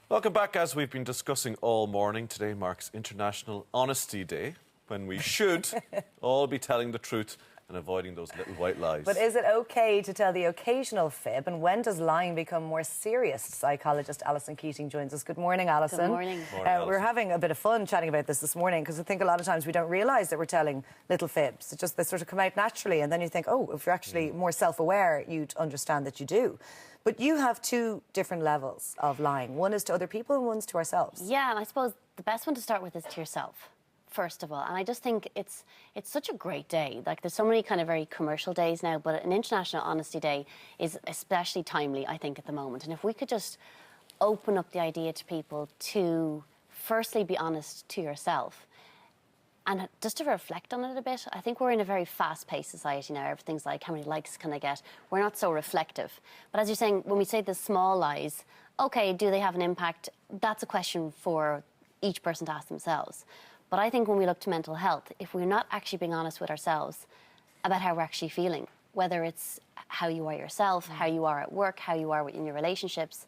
Welcome back. As we've been discussing all morning, today marks International Honesty Day, when we should all be telling the truth and avoiding those little white lies. But is it okay to tell the occasional fib, and when does lying become more serious? Psychologist Allison Keating joins us. Good morning, Alison. Good morning. We're having a bit of fun chatting about this morning, because I think a lot of times we don't realise that we're telling little fibs. They sort of come out naturally, and then you think, oh, if you're actually more self-aware, you'd understand that you do. But you have two different levels of lying. One is to other people and one's to ourselves. Yeah, and I suppose the best one to start with is to yourself, first of all. And I just think it's such a great day. Like, there's so many kind of very commercial days now, but an International Honesty Day is especially timely, I think, at the moment. And if we could just open up the idea to people to firstly be honest to yourself, and just to reflect on it a bit. I think we're in a very fast-paced society now. Everything's like, how many likes can I get? We're not so reflective. But as you're saying, when we say the small lies, OK, do they have an impact? That's a question for each person to ask themselves. But I think when we look to mental health, if we're not actually being honest with ourselves about how we're actually feeling, whether it's how you are yourself, how you are at work, how you are in your relationships,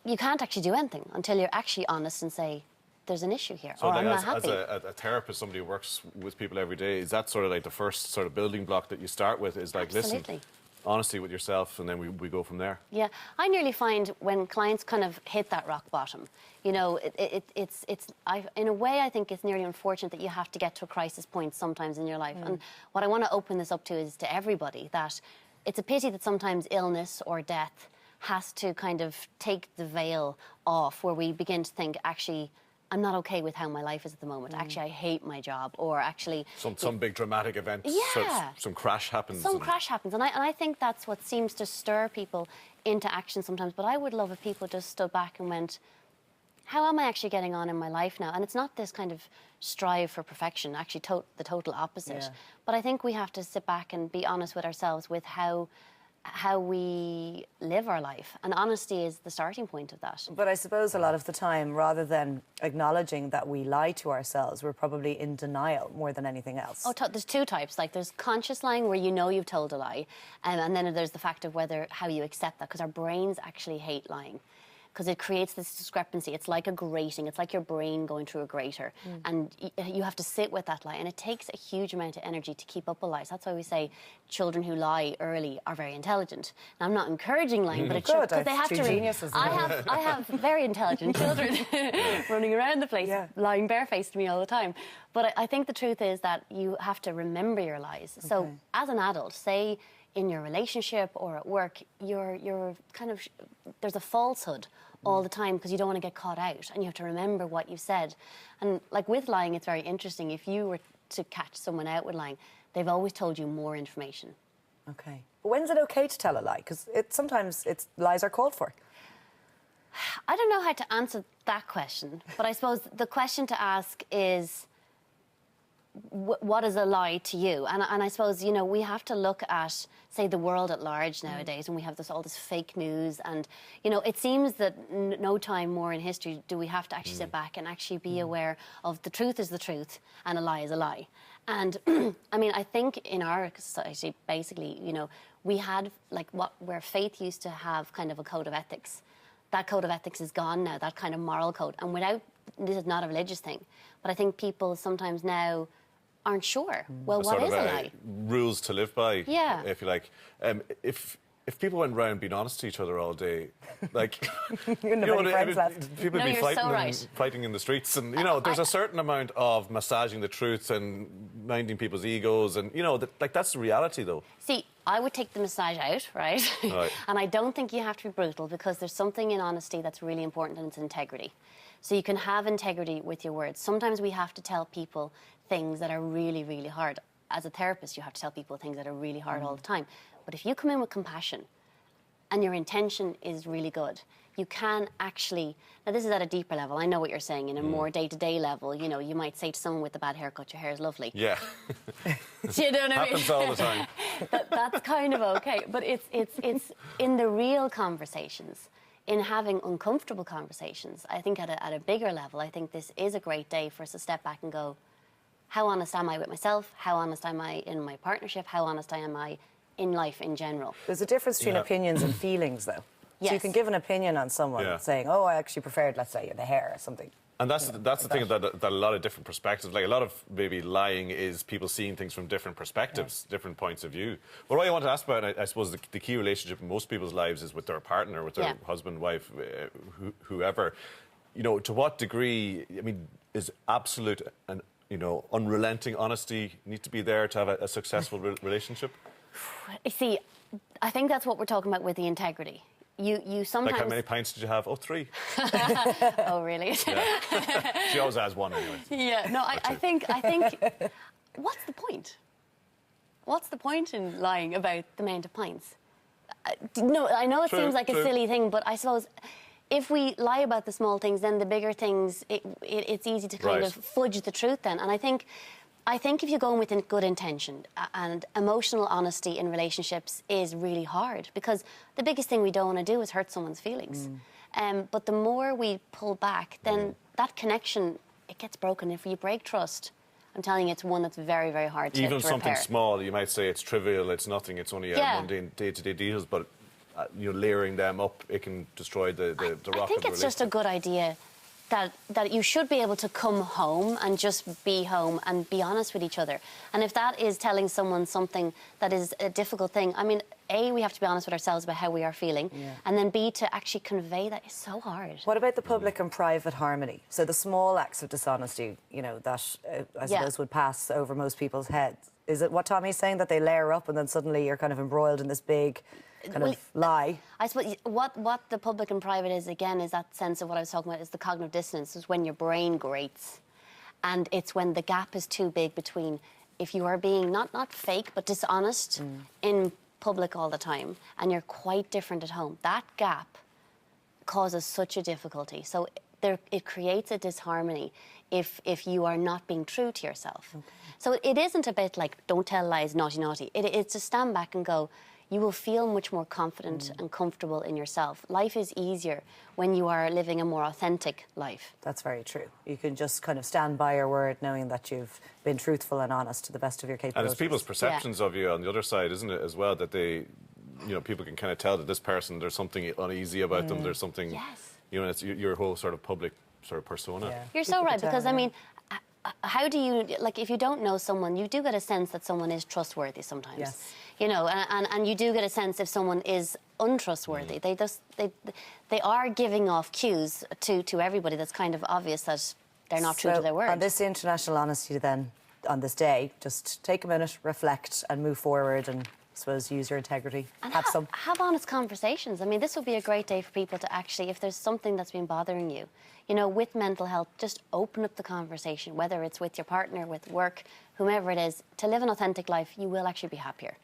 you can't actually do anything until you're actually honest and say, there's an issue here, so or I'm not happy. As a therapist, somebody who works with people every day, is that sort of like the first sort of building block that you start with? Is like, Absolutely. listen, honesty with yourself, and then we go from there? Yeah, I nearly find when clients kind of hit that rock bottom, you know, in a way I think it's nearly unfortunate that you have to get to a crisis point sometimes in your life. And what I want to open this up to is to everybody, that it's a pity that sometimes illness or death has to kind of take the veil off, where we begin to think, actually, I'm not okay with how my life is at the moment. Actually, I hate my job, or actually... Some big dramatic event, yeah, some crash happens. Some crash happens, and I think that's what seems to stir people into action sometimes. But I would love if people just stood back and went, how am I actually getting on in my life now? And it's not this kind of strive for perfection, actually the total opposite. Yeah. But I think we have to sit back and be honest with ourselves with how we live our life. And honesty is the starting point of that. But I suppose a lot of the time, rather than acknowledging that we lie to ourselves, we're probably in denial more than anything else. Oh, there's two types. Like, there's conscious lying, where you know you've told a lie, and then there's the fact of how you accept that, because our brains actually hate lying, because it creates this discrepancy. It's like a grating. It's like your brain going through a grater. And you have to sit with that lie. And it takes a huge amount of energy to keep up a lie. So that's why we say children who lie early are very intelligent. Now, I'm not encouraging lying, but it should, because they have to... Geniuses. I have very intelligent children running around the place, lying barefaced to me all the time. But I think the truth is that you have to remember your lies. Okay. So as an adult, say in your relationship or at work, you're kind of... there's a falsehood all the time, because you don't want to get caught out, and you have to remember what you said. And like with lying, it's very interesting. If you were to catch someone out with lying, they've always told you more information. Okay. But when's it okay to tell a lie? Because sometimes lies are called for. I don't know how to answer that question, but I suppose the question to ask is, what is a lie to you? And I suppose, you know, we have to look at, say, the world at large nowadays, and we have all this fake news, and, you know, it seems that no time more in history do we have to actually sit back and actually be aware of the truth is the truth and a lie is a lie. And, I mean, I think in our society, basically, you know, we had, like, where faith used to have kind of a code of ethics. That code of ethics is gone now, that kind of moral code. And this is not a religious thing, but I think people sometimes now aren't sure. Well, what is a lie? Rules to live by, yeah, if you like. If people went around being honest to each other all day, like, you know, people would be fighting in the streets, and, you know, there's a certain amount of massaging the truth and minding people's egos, and, you know, that's the reality, though. See, I would take the massage out, right? And I don't think you have to be brutal, because there's something in honesty that's really important, and it's integrity. So you can have integrity with your words. Sometimes we have to tell people things that are really, really hard. As a therapist, you have to tell people things that are really hard all the time. But if you come in with compassion and your intention is really good, you can actually... Now, this is at a deeper level. I know what you're saying. In a more day-to-day level, you know, you might say to someone with a bad haircut, your hair is lovely. Yeah. Do you know what I mean? Happens all the time. That's kind of okay. But it's in the real conversations, in having uncomfortable conversations, I think at a bigger level, I think this is a great day for us to step back and go, how honest am I with myself? How honest am I in my partnership? How honest am I in life in general? There's a difference between opinions and feelings, though. Yes. So you can give an opinion on someone saying, oh, I actually preferred, let's say, the hair or something. And that's the thing that a lot of different perspectives, like a lot of maybe lying is people seeing things from different perspectives, different points of view. But what I want to ask about, I suppose the key relationship in most people's lives is with their partner, with their husband, wife, whoever. You know, to what degree, I mean, is absolute and, you know, unrelenting honesty need to be there to have a successful relationship? You see, I think that's what we're talking about with the integrity. You sometimes... Like, how many pints did you have? Oh, 3. Oh, really? Yeah. She always has 1 anyway. Yeah, no, I think... What's the point? What's the point in lying about the amount of pints? No, I know it seems like a silly thing, but I suppose if we lie about the small things, then the bigger things, it's easy to kind of fudge the truth then. And I think if you go in with good intention, and emotional honesty in relationships is really hard, because the biggest thing we don't want to do is hurt someone's feelings. But the more we pull back, then that connection, it gets broken. If you break trust, I'm telling you, it's one that's very, very hard to repair. Even something small, you might say it's trivial, it's nothing, it's only mundane day-to-day deals, but you know, layering them up, it can destroy the rock of the I think it's just a good idea that you should be able to come home and just be home and be honest with each other. And if that is telling someone something that is a difficult thing, I mean, A, we have to be honest with ourselves about how we are feeling, and then B, to actually convey that is so hard. What about the public and private harmony? So the small acts of dishonesty, you know, that I suppose would pass over most people's heads. Is it what Tommy's saying, that they layer up and then suddenly you're kind of embroiled in this big kind of lie? I suppose what the public and private is, again, is that sense of what I was talking about, is the cognitive dissonance, is when your brain grates. And it's when the gap is too big between, if you are being not fake, but dishonest in public all the time, and you're quite different at home. That gap causes such a difficulty. So it creates a disharmony if you are not being true to yourself. Okay. So it isn't a bit like, don't tell lies, naughty, naughty. It's to stand back and go, you will feel much more confident and comfortable in yourself. Life is easier when you are living a more authentic life. That's very true. You can just kind of stand by your word, knowing that you've been truthful and honest to the best of your capabilities. And it's people's perceptions of you on the other side, isn't it, as well, that they, you know, people can kind of tell that this person, there's something uneasy about them, there's something, you know, it's your whole sort of public sort of persona. Yeah. You're so right, because, I mean, how do you, like, if you don't know someone, you do get a sense that someone is trustworthy sometimes. Yes. You know, and you do get a sense if someone is untrustworthy. They are giving off cues to everybody that's kind of obvious that they're not true to their word. On this International Honesty then, on this day, just take a minute, reflect and move forward, and I suppose use your integrity. And have honest conversations. I mean, this would be a great day for people to actually, if there's something that's been bothering you, you know, with mental health, just open up the conversation, whether it's with your partner, with work, whomever it is. To live an authentic life, you will actually be happier.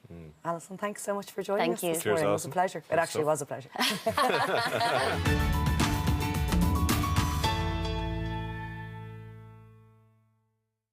Alison, thanks so much for joining us this Cheers, morning. Alison. It was a pleasure. It actually was a pleasure.